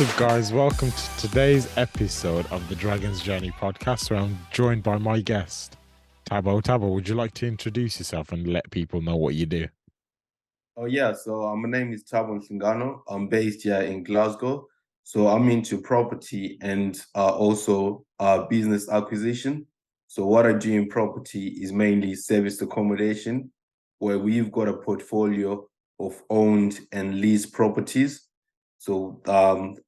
What's up, guys? Welcome to today's episode of the Dragon's Journey podcast, where I'm joined by my guest, Thabo. Thabo, would you like to introduce yourself and let people know what you do? Oh yeah, so my name is Thabo Nhlangano. I'm based here in Glasgow. So I'm into property and also business acquisition. So what I do in property is mainly serviced accommodation, where we've got a portfolio of owned and leased properties. So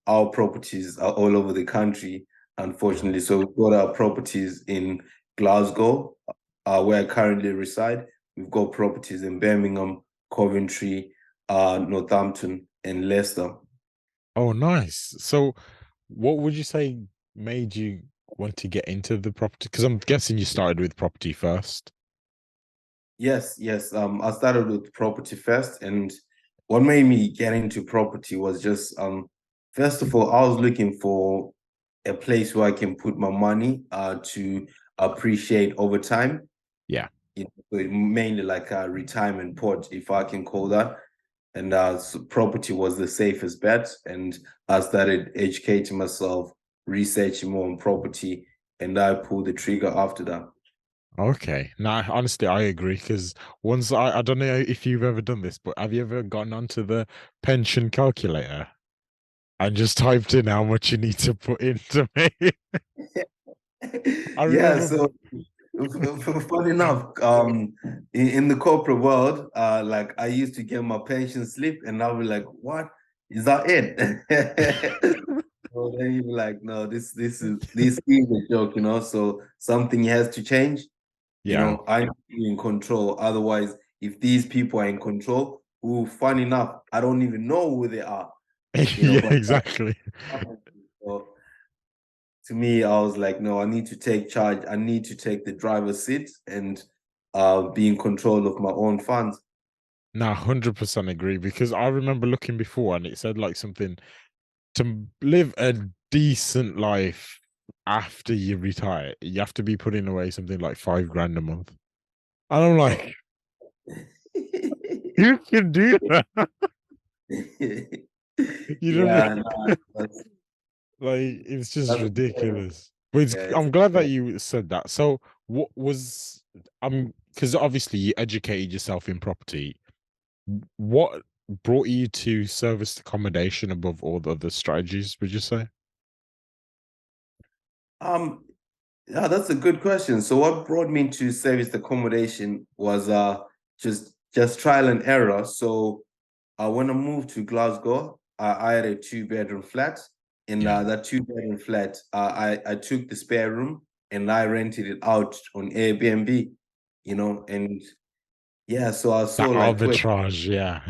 our properties are all over the country, unfortunately. So we've got our properties in Glasgow, where I currently reside. We've got properties in Birmingham, Coventry, Northampton, and Leicester. Oh, nice. So, what would you say made you want to get into the property? Because I'm guessing you started with property first. Yes, yes. I started with property first, and what made me get into property was just first of all, I was looking for a place where I can put my money to appreciate over time. Yeah. So mainly like a retirement pot, if I can call that. And so property was the safest bet. And I started educating myself, researching more on property, and I pulled the trigger after that. Okay. Now, honestly, I agree. Because once I don't know if you've ever done this, but have you ever gotten onto the pension calculator and just typed in how much you need to put into it? I Yeah, remember. so funny enough, in the corporate world, like I used to get my pension slip, and I'll be like, "What is that it?" So then you're like, "No, this is a joke, you know." So something has to change. Yeah. I'm in control. Otherwise, if these people are in control, who, funny enough, I don't even know who they are, Yeah, but exactly. so to me, I was like, no, I need to take charge. I need to take the driver's seat and be in control of my own funds. No, 100% agree because I remember looking before and it said like something to live a decent life after you retire, you have to be putting away something like 5 grand a month. And I'm Oh. like, you can do that. You know what Yeah, I mean? no, Like, it's just that's ridiculous. But yeah, I'm glad that you said that. So, what was, because obviously you educated yourself in property. What brought you to service accommodation above all the other strategies, would you say? um yeah, that's a good question. So what brought me to service accommodation was just trial and error. So when I moved to Glasgow, I had a two-bedroom flat. In Yeah. that two-bedroom flat, I took the spare room and I rented it out on Airbnb, and yeah, so I saw That like, wait, arbitrage, yeah.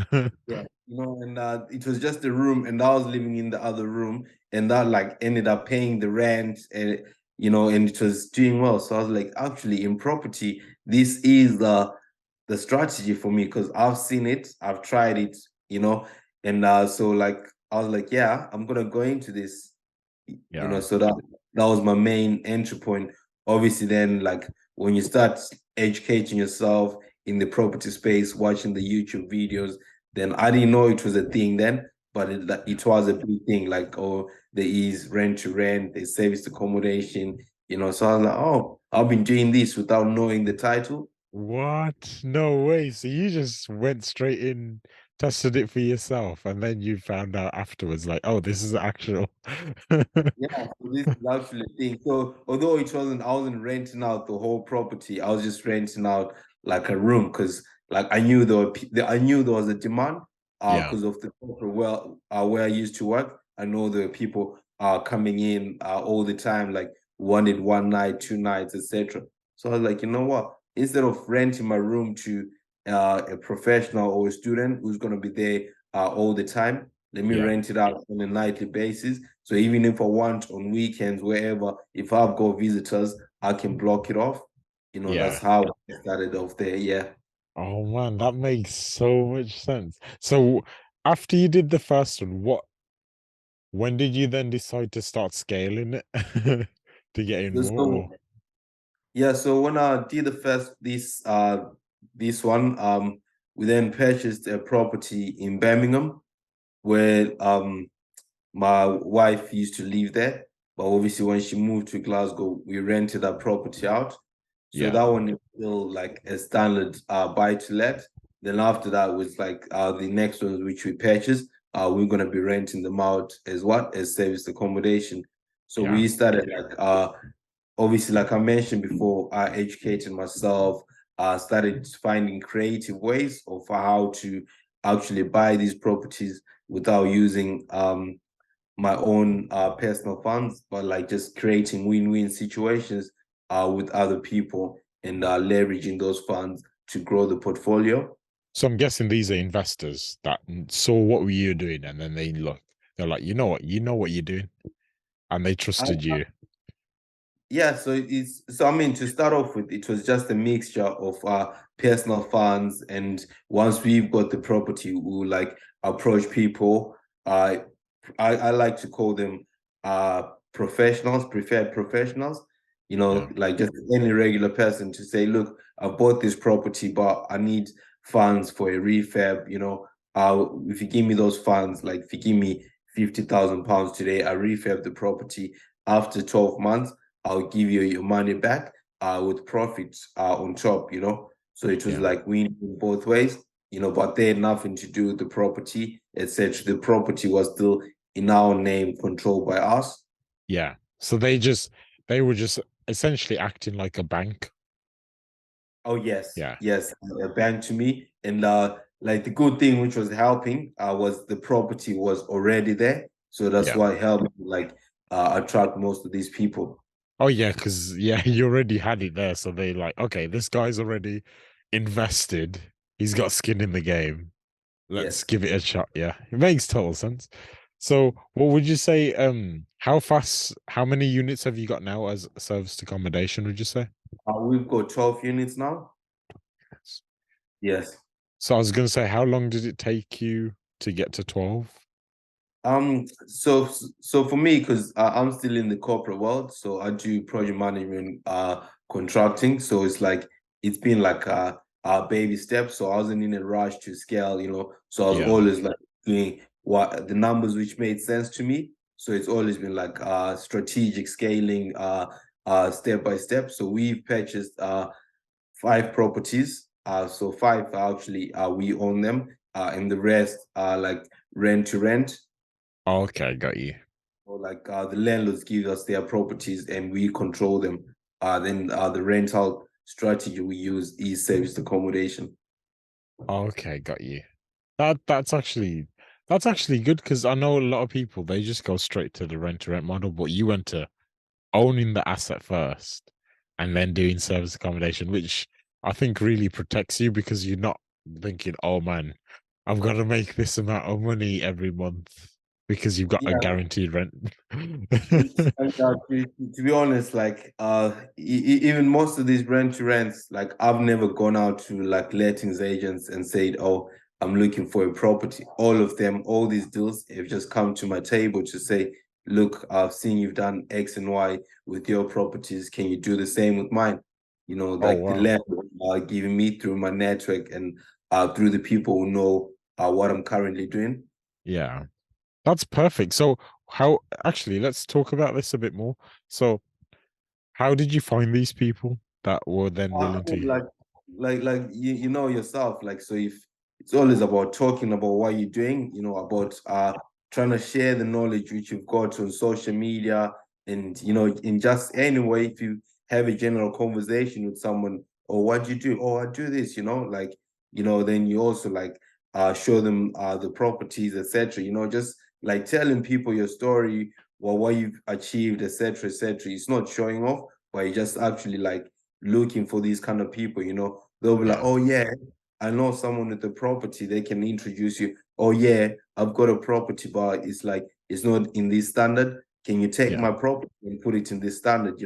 yeah, and it was just a room, and I was living in the other room, and that like ended up paying the rent, and and it was doing well. So I was like, actually, in property, this is the strategy for me because I've seen it, I've tried it, and so like I was like, yeah, I'm gonna go into this, Yeah. so that was my main entry point. Obviously, then like when you start educating yourself in the property space, watching the YouTube videos, then I didn't know it was a thing then, but it was a big thing. Like, oh, there is rent to rent, there's service accommodation, So I was like, oh, I've been doing this without knowing the title. What? No way. So you just went straight in, tested it for yourself, and then you found out afterwards, like, oh, this is actual. Yeah, so this is actually a thing. So although I wasn't renting out the whole property. I was just renting out like a room because like I knew there was a demand Yeah. because of the corporate where I used to work. I know the people are coming in all the time, like wanted one night, 2 nights, etc. So I was like, you know what? Instead of renting my room to a professional or a student who's gonna be there all the time, let me Yeah. rent it out on a nightly basis. So even if I want on weekends, wherever, if I've got visitors, I can block it off. That's Yeah. how I started off there. Yeah. Oh man, that makes so much sense. So after you did the first one, when did you then decide to start scaling it to get in more? So yeah, so when I did the first this one, we then purchased a property in Birmingham where my wife used to live there, but obviously when she moved to Glasgow, we rented that property out. So Yeah, that one is still like a standard buy to let. Then after that was like the next ones which we purchased. We're gonna be renting them out as what as service accommodation. So yeah. we started like obviously, like I mentioned before, I educated myself, started finding creative ways of how to actually buy these properties without using my own personal funds, but like just creating win-win situations with other people and leveraging those funds to grow the portfolio. So I'm guessing these are investors that saw what were you doing, and then they're like, you know what you're doing, and they trusted you. Yeah, so I mean to start off with, it was just a mixture of personal funds, and once we've got the property, we'll like approach people. Uh I like to call them professionals, preferred professionals, Yeah, like just any regular person to say, look, I bought this property, but I need funds for a refurb, if you give me those funds, like if you give me £50,000 today, I refurb the property after 12 months. I'll give you your money back with profits on top. So it was yeah, like win both ways, but they had nothing to do with the property, etc. The property was still in our name, controlled by us. yeah. So they were just essentially acting like a bank. Oh yes, Yeah, yes, a bank to me. And like the good thing which was helping was the property was already there. So that's yeah. why it helped like attract most of these people. Oh yeah, because yeah, you already had it there. So they like, okay, this guy's already invested. He's got skin in the game. Let's Yes. give it a shot. Yeah, it makes total sense. So, what would you say? How many units have you got now as serviced accommodation? Would you say? We've got 12 units now. Yes. So, I was gonna say, how long did it take you to get to 12? So for me, because I'm still in the corporate world, so I do project management, contracting. So it's been like a baby steps. So I wasn't in a rush to scale, So I was Yeah. always like doing what the numbers which made sense to me. So it's always been like strategic scaling, step by step. So we've purchased 5 properties. So five actually we own them, and the rest are like rent to rent. Okay, got you. Or like the landlords give us their properties and we control them. Then the rental strategy we use is service accommodation. Okay, got you. That's actually good because I know a lot of people they just go straight to the rent to rent model, but you went to owning the asset first and then doing service accommodation, which I think really protects you because you're not thinking, oh man, I've got to make this amount of money every month because you've got a Yeah, guaranteed rent. and to be honest, like even most of these rent to rents, like I've never gone out to like lettings agents and said, "Oh, I'm looking for a property." All of them, all these deals have just come to my table to say, "Look, I've seen you've done X and Y with your properties. Can you do the same with mine?" Oh Like the wow. landlord are giving me through my network and through the people who know what I'm currently doing. Yeah. That's perfect. So how actually let's talk about this a bit more. So how did you find these people that were then I willing mean, to like you know yourself, like so if it's always about talking about what you're doing, about trying to share the knowledge which you've got on social media and in just any way, if you have a general conversation with someone, or what do you do? Oh, I do this, like then you also like show them the properties, etc. Just like telling people your story, or what you've achieved, etc., etc. It's not showing off, but you just actually like looking for these kind of people. They'll be like, yeah, oh yeah, I know someone with a property, they can introduce you. Oh yeah, I've got a property, but it's like it's not in this standard. Can you take yeah. my property and put it in this standard?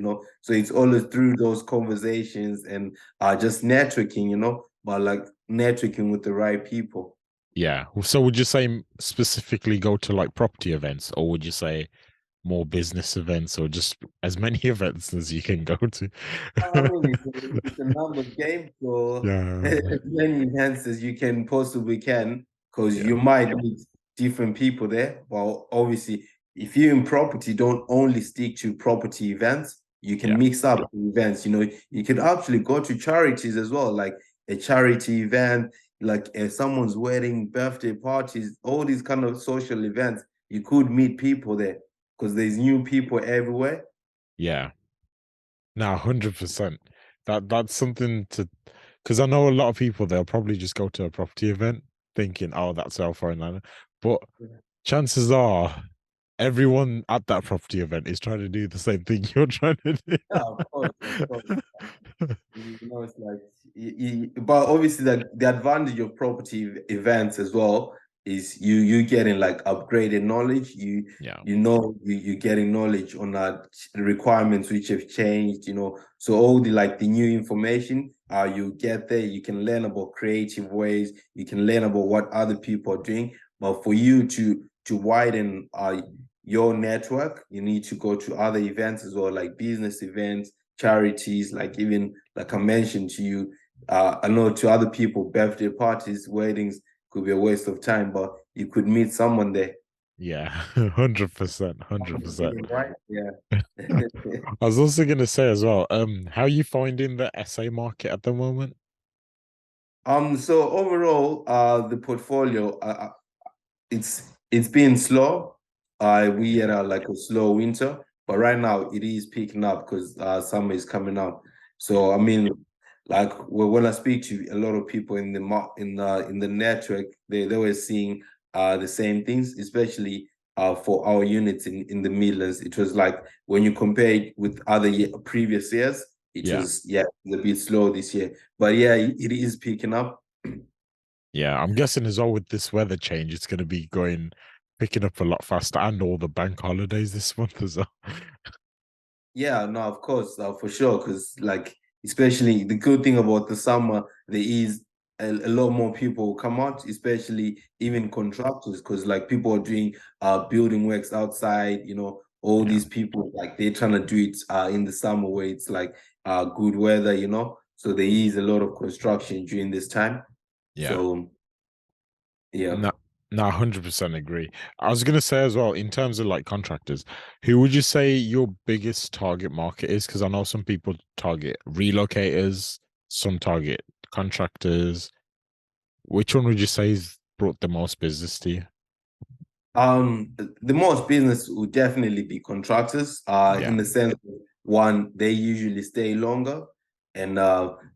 So it's always through those conversations and just networking, but like networking with the right people. Yeah. So would you say specifically go to like property events, or would you say more business events, or just as many events as you can go to? I mean, it's a numbers game, so as Yeah. many events as you can possibly can, because Yeah. you might meet different people there. Well, obviously, if you're in property, don't only stick to property events. You can Yeah. mix up events. You can actually go to charities as well, like a charity event, like someone's wedding, birthday parties, all these kind of social events. You could meet people there because there's new people everywhere. Yeah. Now, 100%. That's something to, because I know a lot of people, they'll probably just go to a property event thinking, oh, that's our foreign land. But chances are everyone at that property event is trying to do the same thing you're trying to Yeah, of course, of course. do. It's like, but obviously the advantage of property events as well is you getting like upgraded knowledge. Yeah. You getting knowledge on requirements which have changed. So all the new information you get there. You can learn about creative ways. You can learn about what other people are doing. But for you to widen your network, you need to go to other events as well, like business events, charities, like even like I mentioned to you, I know to other people, birthday parties, weddings could be a waste of time, but you could meet someone there. Yeah. 100%. 100%. Right? Yeah. I was also gonna say as well, how are you finding the essay market at the moment? So overall, the portfolio, it's been slow. We had like a slow winter, but right now it is picking up because summer is coming up. So I mean, like when I speak to a lot of people in the network, they were seeing the same things, especially for our units in the Midlands. It was like when you compare it with previous years, it Yeah. was a bit slow this year. But yeah, it is picking up. Yeah, I'm guessing as well with this weather change, it's going to be picking up a lot faster, and all the bank holidays this month as well. Yeah, no, of course, for sure. Because like, especially the good thing about the summer, there is a lot more people come out, especially even contractors, because like people are doing building works outside. All Yeah, these people like they're trying to do it in the summer where it's like good weather. So there is a lot of construction during this time. yeah. So yeah. No, no, 100% agree. I was gonna say as well, in terms of like contractors, who would you say your biggest target market is? Because I know some people target relocators, some target contractors. Which one would you say has brought the most business to you? The most business would definitely be contractors, Yeah, in the sense of, one, they usually stay longer. And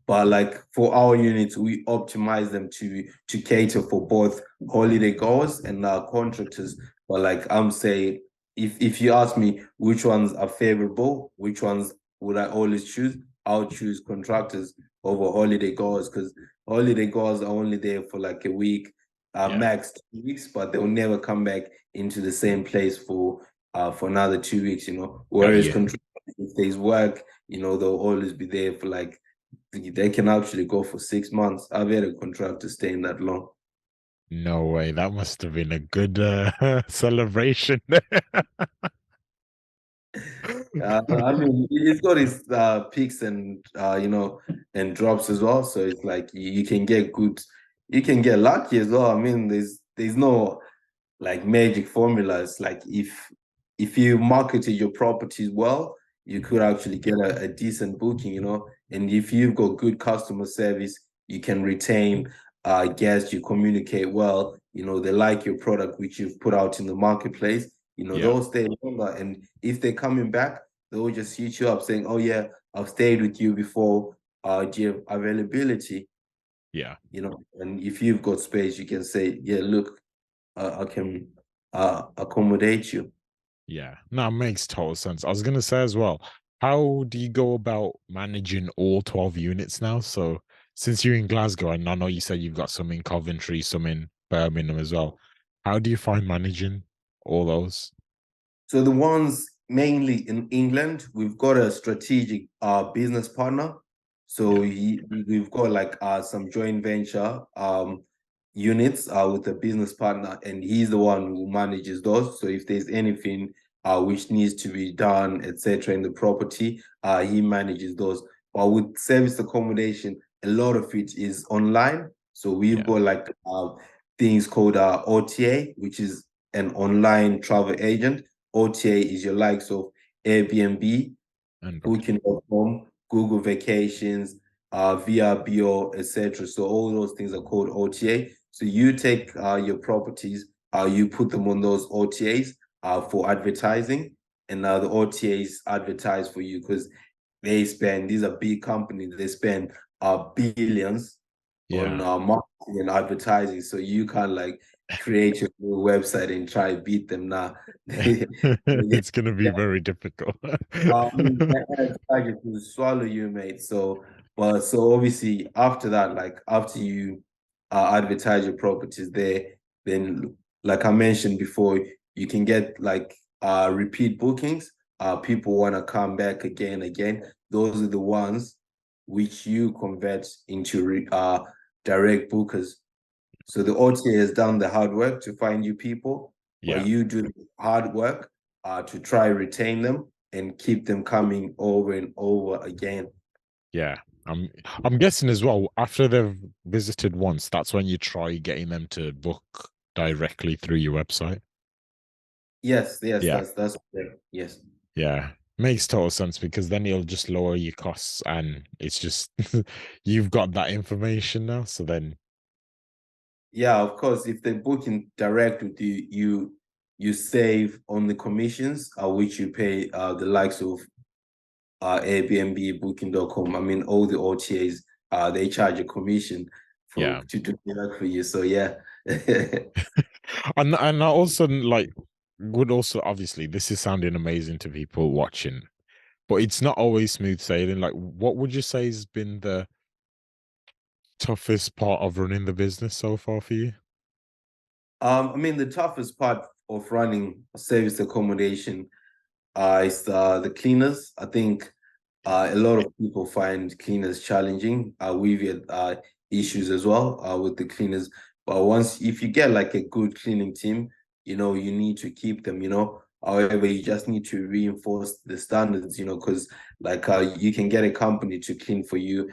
but like for our units, we optimize them to cater for both holiday goers and contractors. But like I'm saying, if you ask me which ones are favorable, which ones would I always choose, I'll choose contractors over holiday goers because holiday goers are only there for like a week, yeah. max 2 weeks, but they'll never come back into the same place for another 2 weeks. Whereas Yeah. contractors, if there's work, they'll always be there for like they can actually go for 6 months. I've had a contractor staying that long. No way. That must have been a good celebration. I mean, it's got its peaks and and drops as well. So it's like you can get good, you can get lucky as well. I mean, there's no like magic formulas. Like if you marketed your properties well, you could actually get a decent booking. And if you've got good customer service, you can retain guests, you communicate well, they like your product which you've put out in the marketplace, Yeah, they'll stay longer. And if they're coming back, they'll just hit you up saying, oh yeah, I've stayed with you before. Do you have availability? yeah, And if you've got space, you can say, yeah, look, I can accommodate you. yeah. No, it makes total sense. I was gonna say as well, how do you go about managing all 12 units now? So since you're in Glasgow, and I know you said you've got some in Coventry, some in Birmingham as well. How do you find managing all those? So the ones mainly in England, we've got a strategic business partner. So Yeah, we've got like some joint venture units with a business partner, and he's the one who manages those. So if there's anything which needs to be done, etc., in the property, he manages those. But with service accommodation, a lot of it is online. So we've yeah, got like things called OTA, which is an online travel agent. OTA is your likes of Airbnb, And Booking. Booking.com, Google Vacations, VRBO, etc. So all those things are called OTA. So you take your properties, you put them on those OTAs for advertising, and the OTAs advertise for you because these are big companies, they spend billions on Yeah. marketing and advertising. So you can like create your new website and try to beat them now. It's gonna be very difficult. I mean, that adds target to swallow you, mate. So obviously after that, like after you advertise your properties there, then like I mentioned before, you can get like repeat bookings. People want to come back again. Those are the ones which you convert into direct bookers. So the OTA has done the hard work to find you people, but Yeah, you do the hard work to try retain them and keep them coming over and over again. yeah. I'm guessing as well, after they've visited once, that's when you try getting them to book directly through your website. Yes, Yeah, that's correct. Yes. yeah. Makes total sense because then it'll just lower your costs and it's just you've got that information now. So then Yeah, of course, if they're booking direct with you, you save on the commissions, which you pay the likes of Airbnb, Booking.com. I mean, all the OTAs, they charge a commission for yeah. to do that for you. So yeah. And I also like would also obviously this is sounding amazing to people watching, but it's not always smooth sailing. Like, what would you say has been the toughest part of running the business so far for you? I mean, the toughest part of running a service accommodation is the cleaners. I think a lot of people find cleaners challenging. We've had issues as well with the cleaners. But if you get like a good cleaning team, you need to keep them, However, you just need to reinforce the standards, because like you can get a company to clean for you.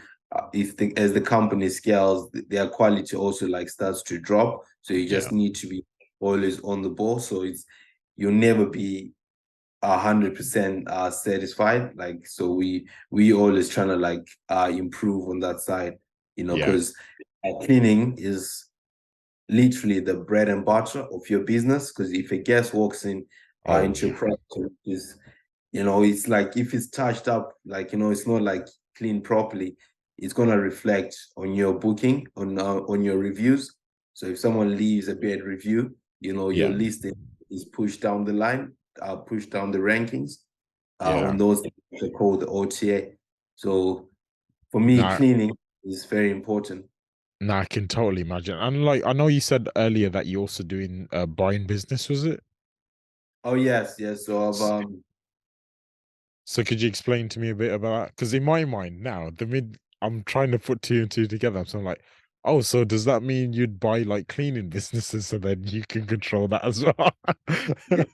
As the company scales, their quality also like starts to drop. So you Yeah, just need to be always on the ball. So you'll never be 100% satisfied. Like so, we always trying to like improve on that side, yeah. because cleaning is literally the bread and butter of your business. Because if a guest walks in Oh into your yeah, property, it's like if it's touched up, like it's not like clean properly, it's gonna reflect on your booking, on your reviews. So if someone leaves a bad review, your yeah, listing is pushed down the line, pushed down the rankings yeah. on those things are called the OTA. So for me, Nah, cleaning is very important. nah, I can totally imagine. And like, I know you said earlier that you're also doing buying business, was it? Oh yes. So I've S- So could you explain to me a bit about that? Because in my mind now, I'm trying to put two and two together. So I'm like, oh, so does that mean you'd buy like cleaning businesses so then you can control that as well? so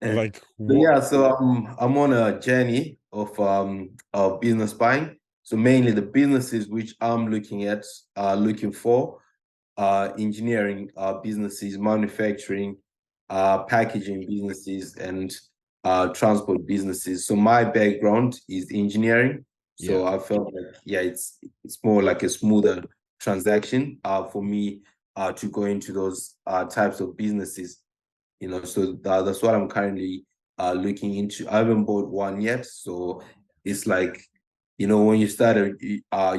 Like what? yeah, so I'm on a journey of business buying. So mainly the businesses which I'm looking at, looking for, engineering businesses, manufacturing, packaging businesses, and transport businesses. So my background is engineering. Yeah, So I felt like yeah, it's more like a smoother transaction for me to go into those types of businesses. So that's what I'm currently looking into. I haven't bought one yet, so it's like, when you start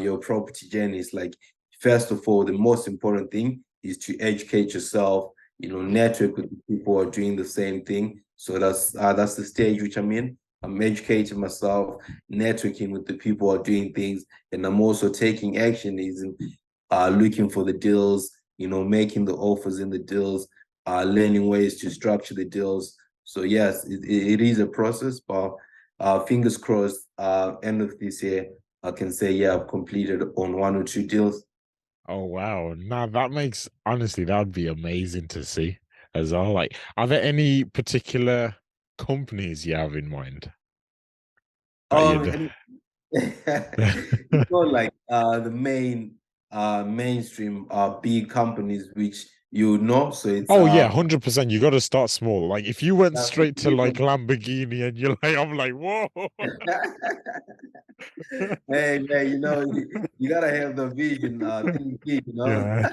your property journey, it's like, first of all, the most important thing is to educate yourself, network with people who are doing the same thing. So that's the stage which I'm in. I'm educating myself, networking with the people who are doing things, and I'm also taking action, is looking for the deals, making the offers in the deals, learning ways to structure the deals. So yes, it is a process, but fingers crossed, end of this year, I can say, yeah, I've completed on one or two deals. oh wow. Now that makes honestly that would be amazing to see as well. Like, are there any particular companies you have in mind that you'd And it's not like the mainstream big companies which you know. So it's Oh yeah, 100%. You got to start small. Like if you went yeah, so straight to these like ones- Lamborghini and you're like, I'm like, whoa. hey man, you gotta have the vision, think big, Yeah.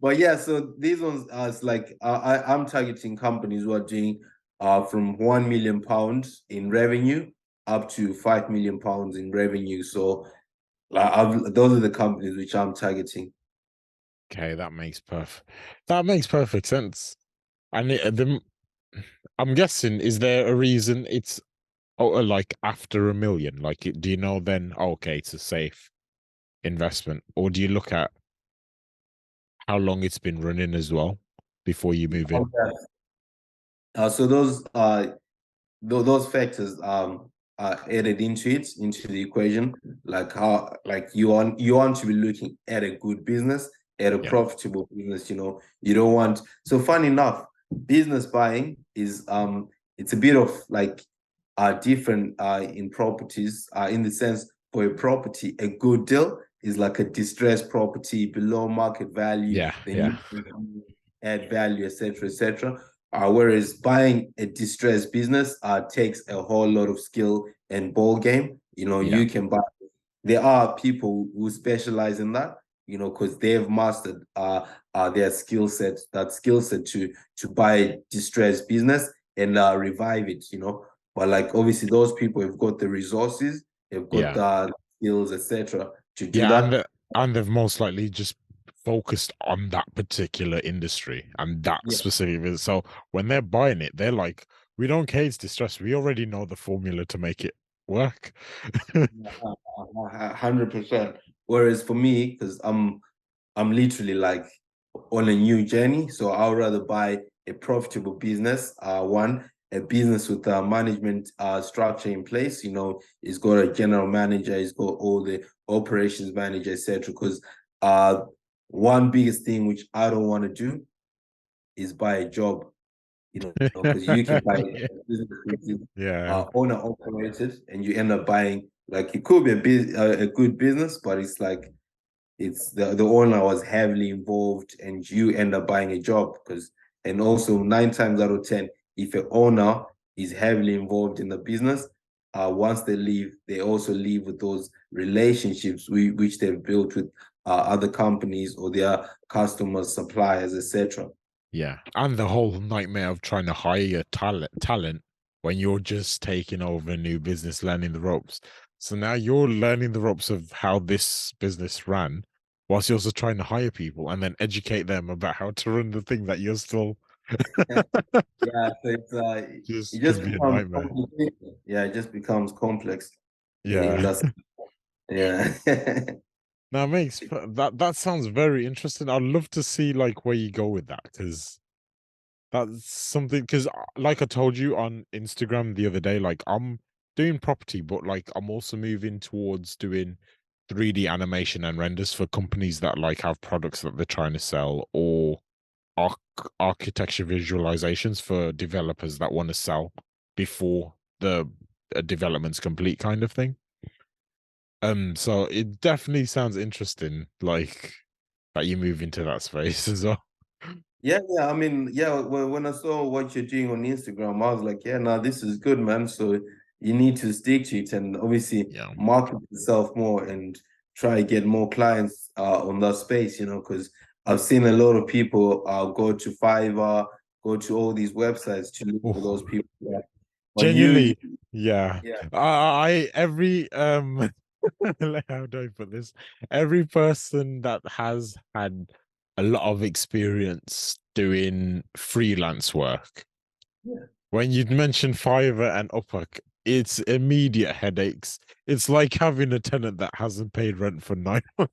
But yeah, so these ones are it's like I'm targeting companies who are doing from £1 million in revenue up to £5 million in revenue. So like those are the companies which I'm targeting. Okay, that makes perfect sense. And I'm guessing, is there a reason it's like after a million? Like, do you know then? Oh, okay, it's a safe investment, or do you look at how long it's been running as well before you move in? So those factors are added into it into the equation, like how like you want to be looking at a good business, at a Yeah, profitable business. You don't want. So fun enough, business buying is it's a bit of like different in properties, in the sense, for a property a good deal is like a distressed property below market value, yeah, then yeah, you can add value, etc., etc. Whereas buying a distressed business takes a whole lot of skill and ball game. yeah, You can buy. There are people who specialize in that. Because they've mastered their skill set, that skill set to buy a distressed business and revive it. But like obviously those people have got the resources, they've got yeah. the skills, etc., to do Yeah, that. and they've most likely just focused on that particular industry and that Yeah. specific so when they're buying it, they're like, we don't care it's distressed. We already know the formula to make it work. 100%. Whereas for me, because I'm literally like on a new journey, so I'd rather buy a profitable business. A business with a management structure in place. It's got a general manager, it's got all the operations manager, etc. Because one biggest thing which I don't want to do is buy a job. Because you can buy Yeah. a business which is Yeah. owner operated, and you end up buying, like, it could be a good business, but it's like it's the owner was heavily involved, and you end up buying a job. And also 9 times out of 10, if an owner is heavily involved in the business, once they leave, they also leave with those relationships which they've built with other companies or their customers, suppliers, etc. Yeah. And the whole nightmare of trying to hire talent when you're just taking over a new business, learning the ropes. So now you're learning the ropes of how this business ran, whilst you're also trying to hire people and then educate them about how to run the thing that you're still Yeah, so it just just can be a becomes nightmare. complicated. Yeah, it just becomes complex in Yeah. that. Yeah. Now that sounds very interesting. I'd love to see like where you go with that because that's something because like I told you on Instagram the other day, like I'm doing property, but like I'm also moving towards doing 3D animation and renders for companies that like have products that they're trying to sell or arch architecture visualizations for developers that want to sell before the development's complete kind of thing. So it definitely sounds interesting, like that you move into that space as well. Yeah, yeah. I mean, yeah, when I saw what you're doing on Instagram, I was like, yeah, no, this is good, man. So you need to stick to it and obviously Yeah. market yourself more and try to get more clients on that space, because I've seen a lot of people go to Fiverr, go to all these websites to look for Oh, those people. Yeah. But genuinely, yeah. yeah, I every how do I put this? Every person that has had a lot of experience doing freelance work, yeah. when you mention Fiverr and Upwork, it's immediate headaches. It's like having a tenant that hasn't paid rent for 9 months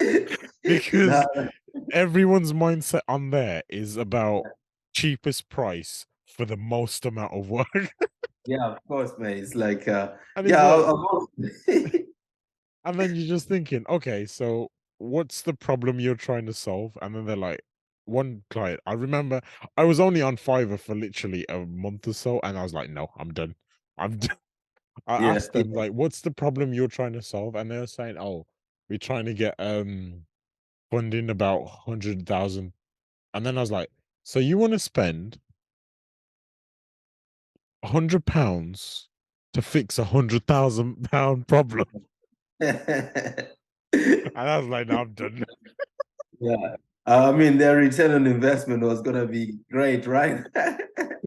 Nah, because everyone's mindset on there is about cheapest price for the most amount of work. yeah, of course, man. It's like, And it's yeah, like, I'll and then you're just thinking, okay, so what's the problem you're trying to solve? And then they're like, one client, I remember I was only on Fiverr for literally a month or so, and I was like, no, I'm done. I'm done. I yeah, asked them, like, what's the problem you're trying to solve? And they were saying, oh, we're trying to get funding about 100,000. And then I was like, so you want to spend £100 to fix £100,000 problem? And I was like, no, I'm done. Yeah. I mean, their return on investment was gonna be great, right?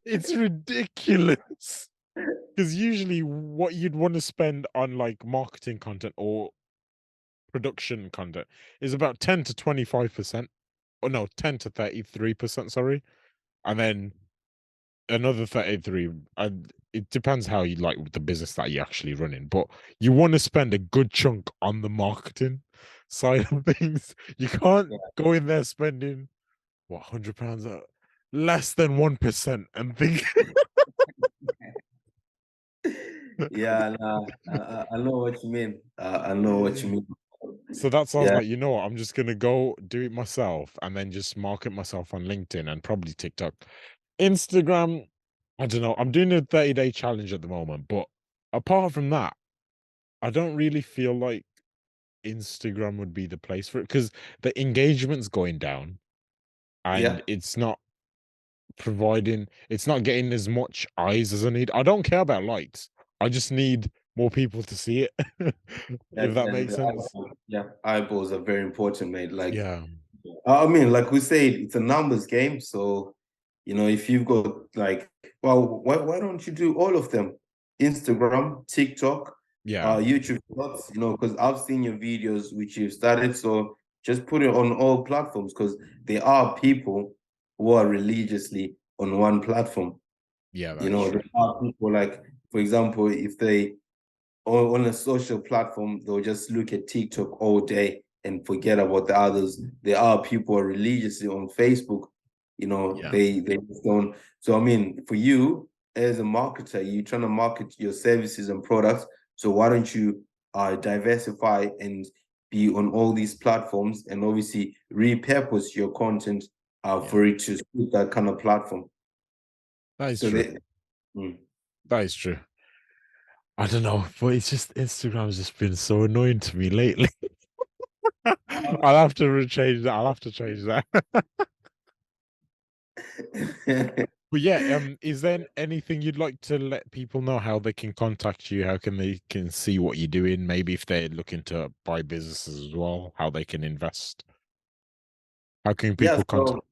It's ridiculous. Because usually what you'd want to spend on like marketing content or production content is about 10 to 25%. Or no, 10 to 33%, sorry. And then another 33, and it depends how you like the business that you're actually running, but you want to spend a good chunk on the marketing side of things. You can't go in there spending what £100, less than 1% and think Yeah, nah, I know what you mean. I know what you mean. so that sounds Yeah, like, you know what, I'm just gonna go do it myself and then just market myself on LinkedIn and probably TikTok. Instagram, I don't know. I'm doing a 30-day challenge at the moment, but apart from that, I don't really feel like Instagram would be the place for it because the engagement's going down and yeah, it's not getting as much eyes as I need. I don't care about likes. I just need more people to see it. If that and makes sense. yeah, eyeballs are very important, mate. Like, Yeah. I mean, like we said, it's a numbers game. So, if you've got like, well, why don't you do all of them? Instagram, TikTok, Yeah. YouTube Shorts, because I've seen your videos which you've started. So just put it on all platforms because there are people who are religiously on one platform. Yeah, that's There true. are people like, for example, if they on a social platform, they'll just look at TikTok all day and forget about the others. There are people who are religiously on Facebook, Yeah. they just don't. So I mean, for you as a marketer, you're trying to market your services and products. So why don't you diversify and be on all these platforms and obviously repurpose your content Yeah. for it to suit that kind of platform. That is So true. they, mm. That is true. I don't know, but it's just Instagram's just been so annoying to me lately. I'll have to change that. I'll have to change that. But yeah, is there anything you'd like to let people know how they can contact you? How can they can see what you're doing? Maybe if they're looking to buy businesses as well, how they can invest. How can yeah, people contact? so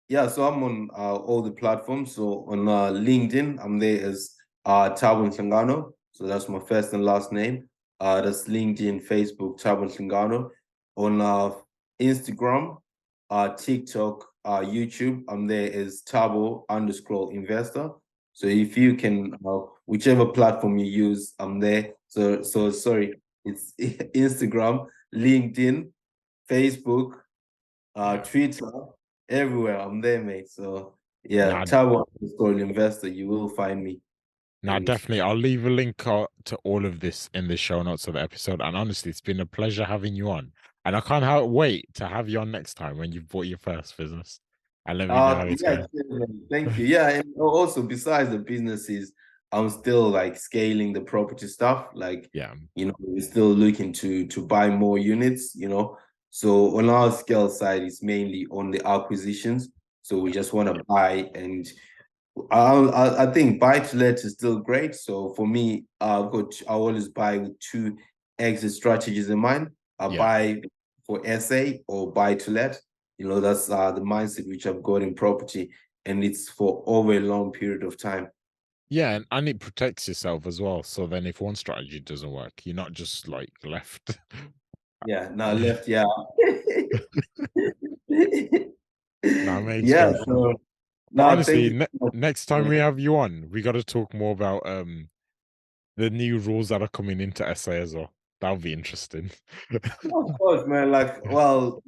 Yeah, so I'm on all the platforms. So on LinkedIn, I'm there as Thabo Nhlangano. So that's my first and last name. That's LinkedIn, Facebook, Thabo Nhlangano. On Instagram, TikTok, YouTube, I'm there as Thabo_investor. So if you can, whichever platform you use, I'm there. So sorry, it's Instagram, LinkedIn, Facebook, Yeah. Twitter, everywhere. I'm there, mate. So yeah, Now, Thabo_investor, you will find me. now, And definitely, I'll leave a link to all of this in the show notes of the episode. And honestly, it's been a pleasure having you on. And I can't wait to have you on next time when you've bought your first business. And let me know how it's yeah, going. cheers, man. Thank you. Yeah, and also besides the businesses, I'm still like scaling the property stuff. Like, Yeah. we're still looking to buy more units. So on our scale side, it's mainly on the acquisitions. So we Yeah. just want to buy and I think buy to let is still great. So for me, I always buy with two exit strategies in mind. I Yeah. buy for SA or buy to let. That's the mindset which I've got in property, and it's for over a long period of time. Yeah, and it protects yourself as well. So then if one strategy doesn't work, you're not just like left. Yeah, now left, yeah. That makes Yeah, perfect sense. so But now thank honestly, you so next time much. we have you on, we got to talk more about the new rules that are coming into SA as well. That'll be interesting. Of course, man. Like, well,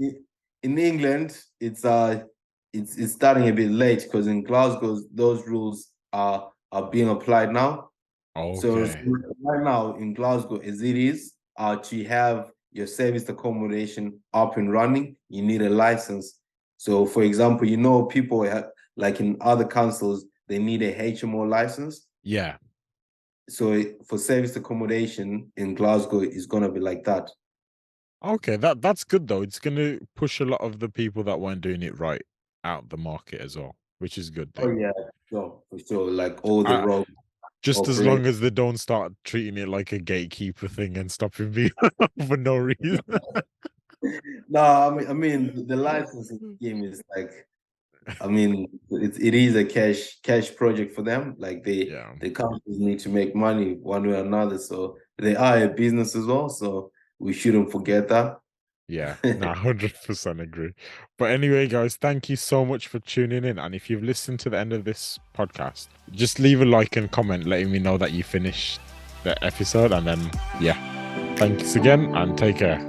in England, it's starting a bit late because in Glasgow, those rules are being applied now. So Okay. right now in Glasgow, as it is, to have your service accommodation up and running, you need a license. So, for example, people have, like in other councils, they need a HMO license. Yeah. So for service accommodation in Glasgow, it's gonna be like that. Okay, that's good though. It's gonna push a lot of the people that weren't doing it right out the market as well, which is a good Oh thing. yeah, so for sure. Like all the I, road just as operate. long as they don't start treating it like a gatekeeper thing and stopping people for no reason. No, I mean the licensing scheme is like, I mean, it is a cash project for them. Like Yeah. the companies need to make money one way or another. So they are a business as well. So we shouldn't forget that. Yeah, no, 100% agree. But anyway, guys, thank you so much for tuning in. And if you've listened to the end of this podcast, just leave a like and comment letting me know that you finished the episode. And then, yeah, thanks again and take care.